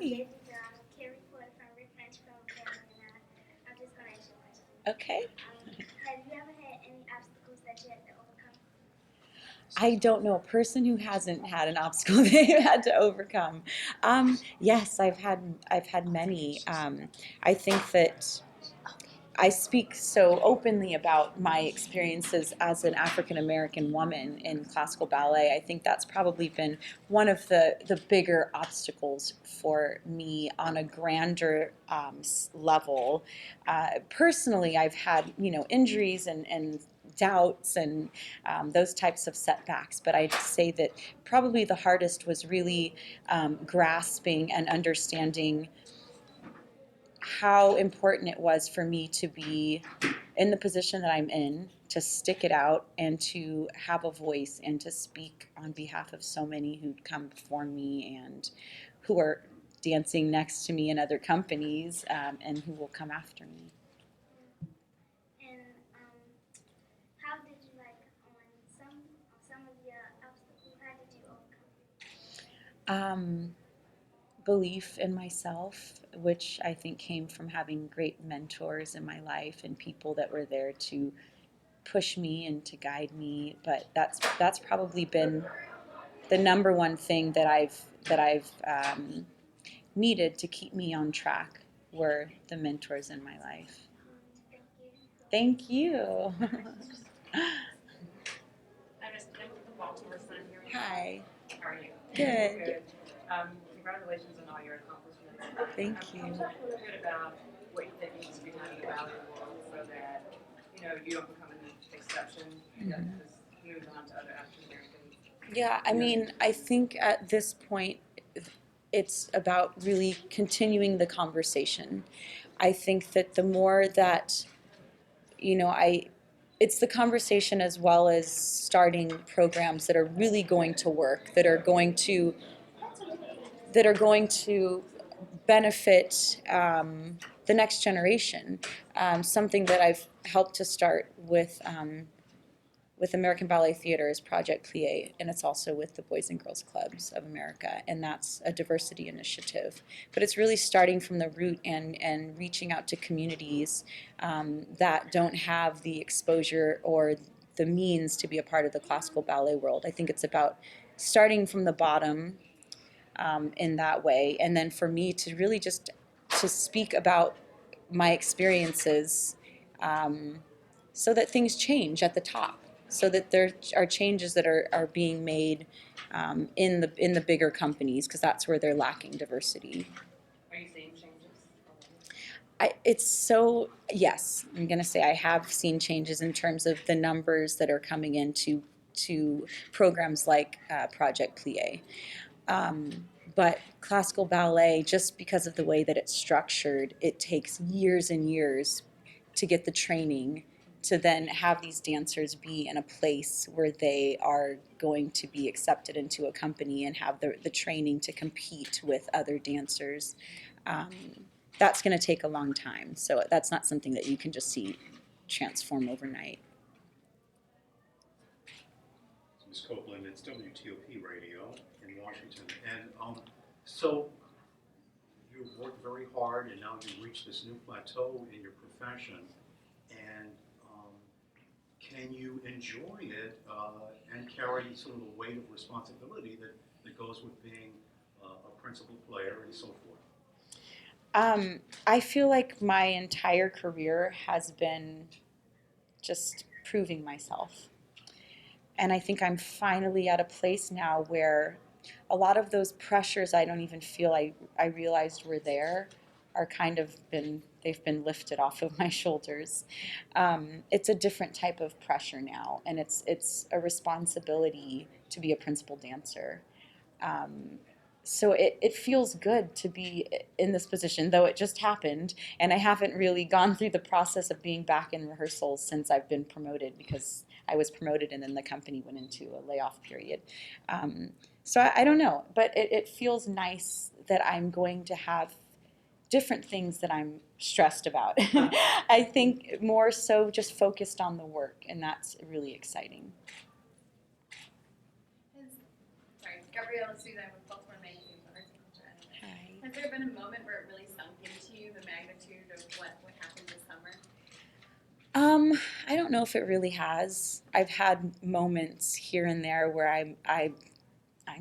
Hi. Carrie Ford from French Film Academy, and I'm just going to ask you a question. Okay. Have you ever had any obstacles that you had to overcome? I don't know a person who hasn't had an obstacle they've had to overcome. Yes, I've had many. I think that I speak so openly about my experiences as an African American woman in classical ballet. I think that's probably been one of the bigger obstacles for me on a grander level. Personally, I've had injuries and doubts and those types of setbacks, but I'd say that probably the hardest was really grasping and understanding how important it was for me to be in the position that I'm in, to stick it out and to have a voice and to speak on behalf of so many who'd come before me and who are dancing next to me in other companies and who will come after me. And how did you on some of your obstacles? How did you overcome? Um, Belief in myself, which I think came from having great mentors in my life and people that were there to push me and to guide me. But that's probably been the number one thing that I've needed to keep me on track were the mentors in my life. Thank you. Thank you. I'm Misty Copeland from Baltimore, Sun here. Hi. How are you? Good. Good. Congratulations on all your accomplishments. Thank Can you you. talk a little bit about what you think needs to be done in the ballet world so that you don't become an exception and that just moves on to other African Americans? Yeah, I mean, I think at this point, it's about really continuing the conversation. I think that the more that, it's the conversation as well as starting programs that are really going to work, that are going to benefit the next generation. Something that I've helped to start with American Ballet Theater is Project Plie, and it's also with the Boys and Girls Clubs of America, and that's a diversity initiative. But it's really starting from the root and reaching out to communities that don't have the exposure or the means to be a part of the classical ballet world. I think it's about starting from the bottom in that way, and then for me to really just to speak about my experiences so that things change at the top, so that there are changes that are being made in the bigger companies, because that's where they're lacking diversity. Are you seeing changes? It's so, yes, I'm going to say I have seen changes in terms of the numbers that are coming into to programs like Project Plie. But classical ballet, just because of the way that it's structured, it takes years and years to get the training to then have these dancers be in a place where they are going to be accepted into a company and have the training to compete with other dancers. Um, that's going to take a long time. So that's not something that you can just see transform overnight. Ms. Copeland, it's WTOP Radio in Washington. And so you've worked very hard and now you've reached this new plateau in your profession. And can you enjoy it and carry sort of the weight of responsibility that goes with being a principal player and so forth? I feel like my entire career has been just proving myself. And I think I'm finally at a place now where a lot of those pressures I don't even feel I realized were there are they've been lifted off of my shoulders. It's a different type of pressure now, and it's a responsibility to be a principal dancer. So it feels good to be in this position, though it just happened, and I haven't really gone through the process of being back in rehearsals since I've been promoted, because I was promoted and then the company went into a layoff period. So I don't know, but it feels nice that I'm going to have different things that I'm stressed about. I think more so just focused on the work, and that's really exciting. Sorry, Gabriella Suzanne with Baltimore Magazine for Arts and Culture Editor. Hi. Has there been moment where it really sunk into you, the magnitude of what happened this summer? I don't know if it really has. I've had moments here and there where I'm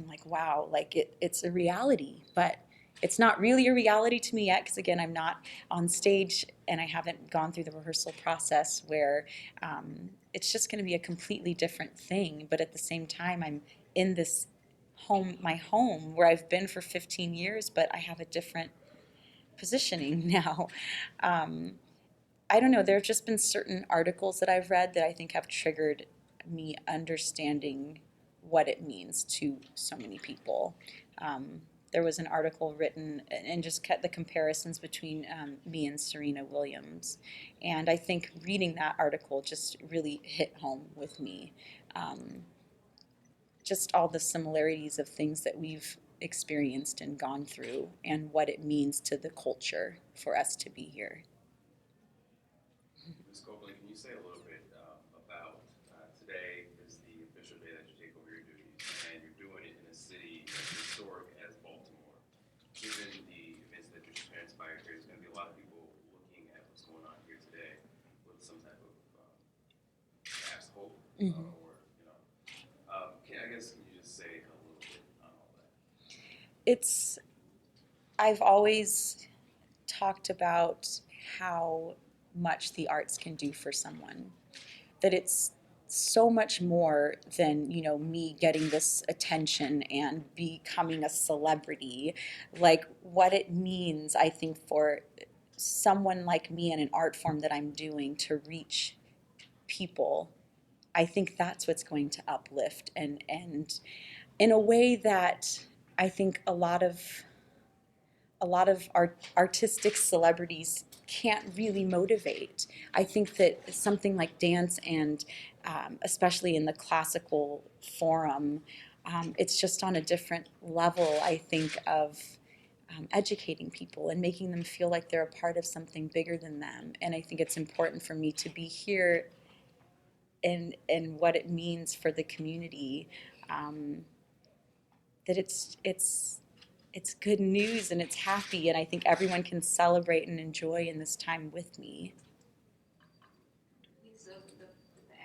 like, wow, like it's a reality, but it's not really a reality to me yet because again, I'm not on stage and I haven't gone through the rehearsal process where it's just going to be a completely different thing. But at the same time, I'm in this home, my home, where I've been for 15 years, but I have a different positioning now. I don't know, there have just been certain articles that I've read that I think have triggered me understanding what it means to so many people. There was an article written and just cut the comparisons between me and Serena Williams. And I think reading that article just really hit home with me. Just all the similarities of things that we've experienced and gone through and what it means to the culture for us to be here. Ms. Copeland, can you say a little bit about today is the official day that you take over your duties, and you're doing it in a city as historic as Baltimore. Given the events that just transpired here, there's going to be a lot of people looking at what's going on here today with some type of perhaps hope, or I guess can you just say a little bit on all that? I've always talked about how much the arts can do for someone, that it's so much more than me getting this attention and becoming a celebrity. Like what it means, I think, for someone like me in an art form that I'm doing to reach people, I think that's what's going to uplift and in a way that I think a lot of artistic celebrities can't really motivate. I think that something like dance and especially in the classical forum, it's just on a different level, I think, of educating people and making them feel like they're a part of something bigger than them. And I think it's important for me to be here in what it means for the community, that it's good news and it's happy, and I think everyone can celebrate and enjoy in this time with me. Lisa, the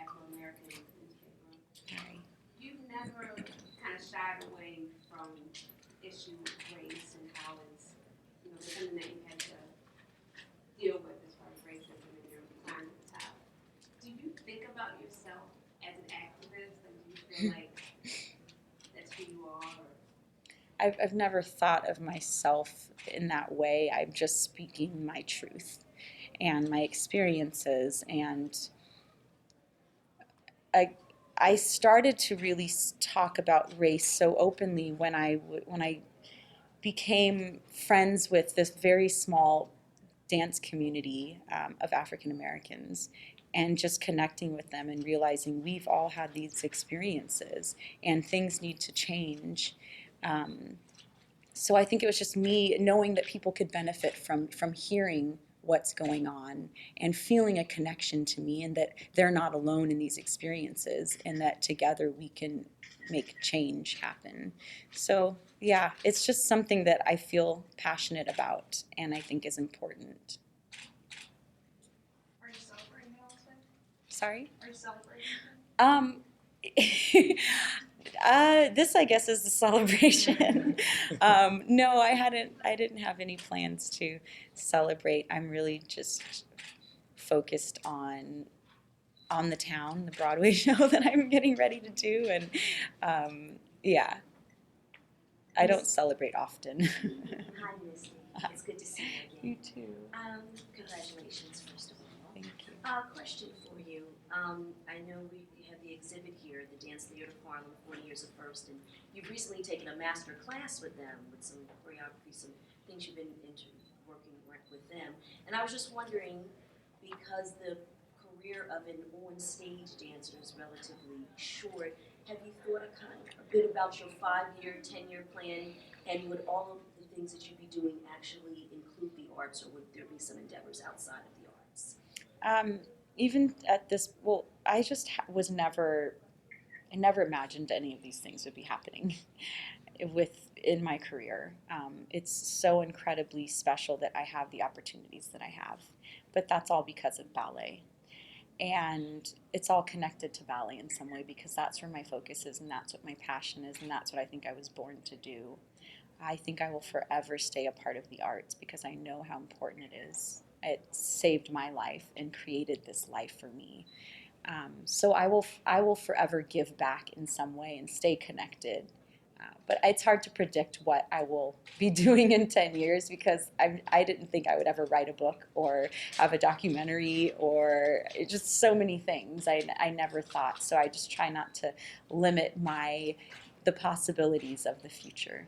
Afro-American newspaper. Hi. You've never kind of shied away from issue of race and how it's, something that you had to deal with as far as racism in your time at the top. Do you think about yourself as an activist, and do you feel like that's who you are? I've never thought of myself in that way. I'm just speaking my truth and my experiences, and I started to really talk about race so openly when I became friends with this very small dance community of African Americans, and just connecting with them and realizing we've all had these experiences and things need to change. So I think it was just me knowing that people could benefit from hearing what's going on and feeling a connection to me, and that they're not alone in these experiences, and that together we can make change happen. So yeah, it's just something that I feel passionate about and I think is important. Are you celebrating Valentine's Day? Sorry? Are you celebrating? This, I guess, is the celebration. No, I didn't have any plans to celebrate. I'm really just focused on the town, the Broadway show that I'm getting ready to do, and yeah, I don't celebrate often. Hi, Misty. It's good to see you You again. too. Congratulations, first of all. Thank you. Question for you. I know we have the exhibit here, the Dance Theater Harlem, 40 Years of First, and you've recently taken a master class with them, with some choreography, some things you've been working with them. And I was just wondering, because the career of an on-stage dancer is relatively short, have you thought a bit about your 5-year, 10-year plan, and would all of the things that you'd be doing actually include the arts, or would there be some endeavors outside of the arts? Even at this, well, I just I never imagined any of these things would be happening. in my career. It's so incredibly special that I have the opportunities that I have, but that's all because of ballet. And it's all connected to ballet in some way because that's where my focus is and that's what my passion is and that's what I think I was born to do. I think I will forever stay a part of the arts because I know how important it is. It saved my life and created this life for me. So I will forever give back in some way and stay connected. But it's hard to predict what I will be doing in 10 years because I didn't think I would ever write a book or have a documentary or just so many things I never thought. So I just try not to limit the possibilities of the future.